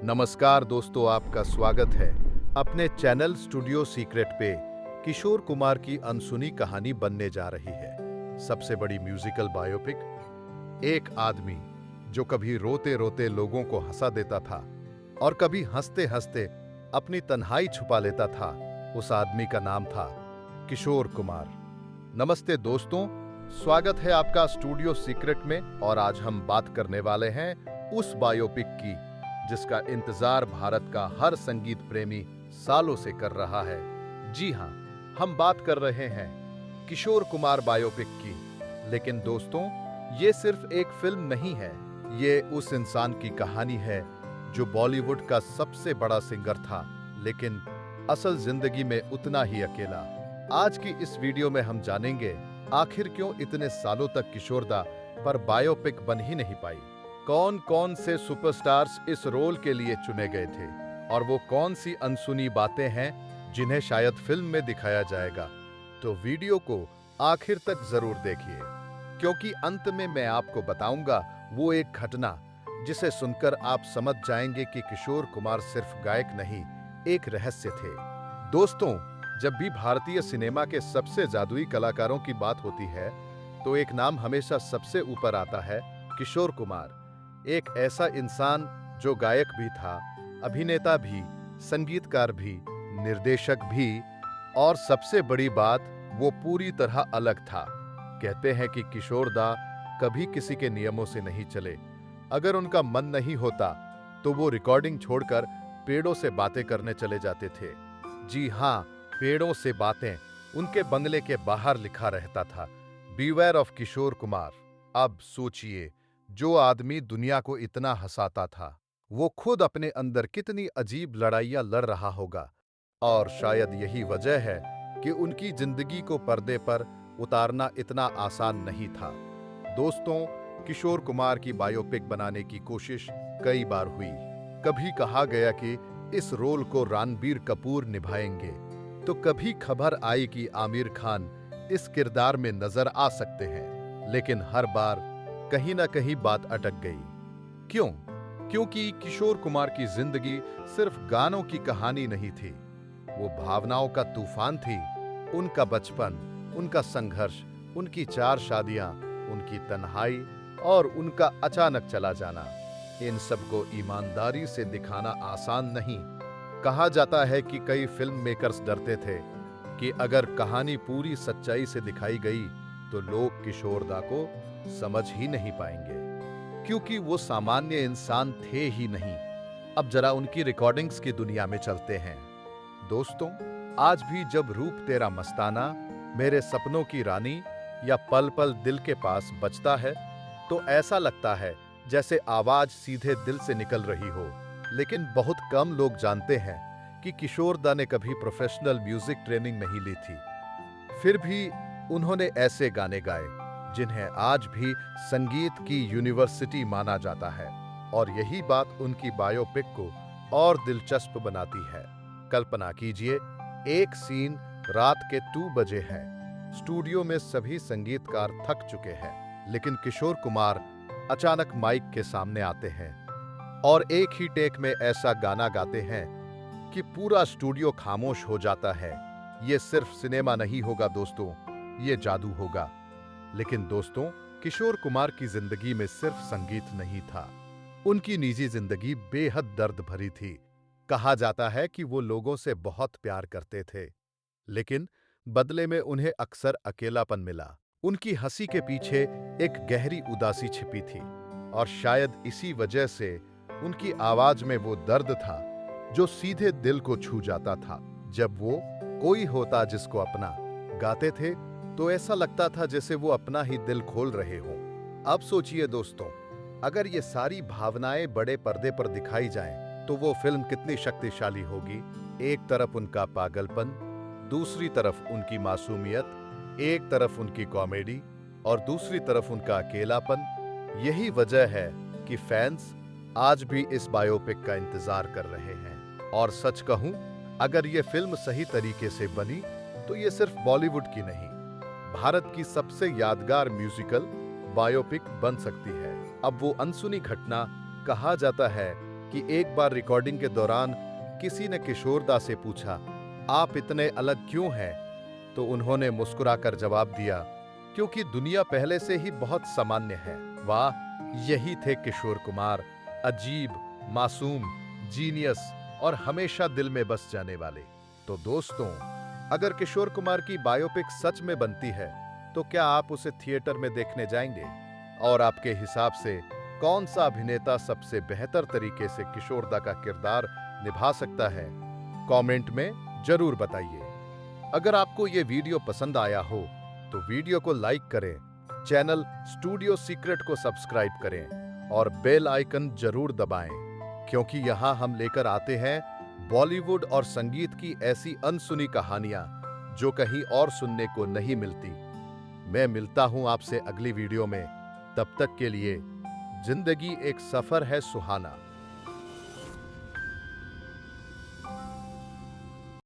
नमस्कार दोस्तों, आपका स्वागत है अपने चैनल स्टूडियो सीक्रेट पे। किशोर कुमार की अनसुनी कहानी बनने जा रही है सबसे बड़ी म्यूजिकल बायोपिक। एक आदमी जो कभी रोते रोते लोगों को हंसा देता था और कभी हंसते हंसते अपनी तन्हाई छुपा लेता था, उस आदमी का नाम था किशोर कुमार। नमस्ते दोस्तों, स्वागत है आपका स्टूडियो सीक्रेट में। और आज हम बात करने वाले हैं उस बायोपिक की जिसका इंतजार भारत का हर संगीत प्रेमी सालों से कर रहा है। जी हां, हम बात कर रहे हैं किशोर कुमार बायोपिक की। लेकिन दोस्तों, ये सिर्फ एक फिल्म नहीं है, ये उस इंसान की कहानी है जो बॉलीवुड का सबसे बड़ा सिंगर था, लेकिन असल जिंदगी में उतना ही अकेला। आज की इस वीडियो में हम जानेंगे आखिर क्यों इतने सालों तक किशोरदा पर बायोपिक बन ही नहीं पाई, कौन कौन से सुपरस्टार्स इस रोल के लिए चुने गए थे और वो कौन सी अनसुनी बातें हैं जिन्हें शायद फिल्म में दिखाया जाएगा। तो वीडियो को आखिर तक जरूर देखिए, क्योंकि अंत में मैं आपको बताऊंगा वो एक घटना जिसे सुनकर आप समझ जाएंगे कि किशोर कुमार सिर्फ गायक नहीं, एक रहस्य थे। दोस्तों, जब भी भारतीय सिनेमा के सबसे जादुई कलाकारों की बात होती है तो एक नाम हमेशा सबसे ऊपर आता है, किशोर कुमार। एक ऐसा इंसान जो गायक भी था, अभिनेता भी, संगीतकार भी, निर्देशक भी, और सबसे बड़ी बात, वो पूरी तरह अलग था। कहते हैं कि किशोरदा कभी किसी के नियमों से नहीं चले। अगर उनका मन नहीं होता तो वो रिकॉर्डिंग छोड़कर पेड़ों से बातें करने चले जाते थे। जी हां, पेड़ों से बातें। उनके बंगले के बाहर लिखा रहता था, बीवेयर ऑफ किशोर कुमार। अब सोचिए, जो आदमी दुनिया को इतना हंसाता था, वो खुद अपने अंदर कितनी अजीब लड़ाइयां लड़ रहा होगा। और शायद यही वजह है कि उनकी जिंदगी को पर्दे पर उतारना इतना आसान नहीं था। दोस्तों, किशोर कुमार की बायोपिक बनाने की कोशिश कई बार हुई। कभी कहा गया कि इस रोल को रणबीर कपूर निभाएंगे, तो कभी खबर आई कि आमिर खान इस किरदार में नजर आ सकते हैं। लेकिन हर बार कहीं ना कहीं बात अटक गई। क्यों? क्योंकि किशोर कुमार की जिंदगी सिर्फ गानों की कहानी नहीं थी, वो भावनाओं का तूफान थी। उनका बचपन, उनका संघर्ष, उनकी 4 शादियां, उनकी तन्हाई और उनका अचानक चला जाना, इन सबको ईमानदारी से दिखाना आसान नहीं। कहा जाता है कि कई फिल्म मेकर्स डरते थे कि अगर कहानी पूरी सच्चाई से दिखाई गई तो लोग किशोरदा को समझ ही नहीं पाएंगे, क्योंकि वो सामान्य इंसान थे ही नहीं। अब जरा उनकी रिकॉर्डिंग्स की दुनिया में चलते हैं। दोस्तों, आज भी जब रूप तेरा मस्ताना, मेरे सपनों की रानी या पल पल दिल के पास बजता है तो ऐसा लगता है जैसे आवाज सीधे दिल से निकल रही हो। लेकिन बहुत कम लोग जानते हैं कि किशोरदा ने कभी प्रोफेशनल म्यूजिक ट्रेनिंग नहीं ली थी। फिर भी उन्होंने ऐसे गाने गाए जिन्हें आज भी संगीत की यूनिवर्सिटी माना जाता है। और यही बात उनकी बायोपिक को और दिलचस्प बनाती है। कल्पना कीजिए, एक सीन रात के 2 बजे है, स्टूडियो में सभी संगीतकार थक चुके हैं, लेकिन किशोर कुमार अचानक माइक के सामने आते हैं और एक ही टेक में ऐसा गाना गाते हैं कि पूरा स्टूडियो खामोश हो जाता है। ये सिर्फ सिनेमा नहीं होगा दोस्तों, ये जादू होगा। लेकिन दोस्तों, किशोर कुमार की जिंदगी में सिर्फ संगीत नहीं था, उनकी निजी जिंदगी बेहद दर्द भरी थी। कहा जाता है कि वो लोगों से बहुत प्यार करते थे, लेकिन बदले में उन्हें अक्सर अकेलापन मिला। उनकी हंसी के पीछे एक गहरी उदासी छिपी थी, और शायद इसी वजह से उनकी आवाज में वो दर्द था जो सीधे दिल को छू जाता था। जब वो कोई होता जिसको अपना गाते थे तो ऐसा लगता था जैसे वो अपना ही दिल खोल रहे हों। अब सोचिए दोस्तों, अगर ये सारी भावनाएं बड़े पर्दे पर दिखाई जाएं, तो वो फिल्म कितनी शक्तिशाली होगी। एक तरफ उनका पागलपन, दूसरी तरफ उनकी मासूमियत, एक तरफ उनकी कॉमेडी और दूसरी तरफ उनका अकेलापन। यही वजह है कि फैंस आज भी इस बायोपिक का इंतजार कर रहे हैं। और सच कहूं, अगर ये फिल्म सही तरीके से बनी तो ये सिर्फ बॉलीवुड की नहीं, भारत की सबसे यादगार म्यूजिकल बायोपिक बन सकती है। अब वो अनसुनी घटना, कहा जाता है कि एक बार रिकॉर्डिंग के दौरान किसी ने किशोरदा से पूछा, आप इतने अलग क्यों हैं? तो उन्होंने मुस्कुराकर जवाब दिया, क्योंकि दुनिया पहले से ही बहुत सामान्य है। वाह, यही थे किशोर कुमार, अजीब, मासूम, जीनियस और हमेशा दिल में बस जाने वाले। तो दोस्तों, अगर किशोर कुमार की बायोपिक सच में बनती है तो क्या आप उसे थिएटर में देखने जाएंगे? और आपके हिसाब से कौन सा अभिनेता सबसे बेहतर तरीके से किशोरदा का किरदार निभा सकता है? कमेंट में जरूर बताइए। अगर आपको ये वीडियो पसंद आया हो तो वीडियो को लाइक करें, चैनल स्टूडियो सीक्रेट को सब्सक्राइब करें और बेल आइकन जरूर दबाएं, क्योंकि यहां हम लेकर आते हैं बॉलीवुड और संगीत की ऐसी अनसुनी कहानियां जो कहीं और सुनने को नहीं मिलती। मैं मिलता हूं आपसे अगली वीडियो में। तब तक के लिए जिंदगी एक सफर है सुहाना।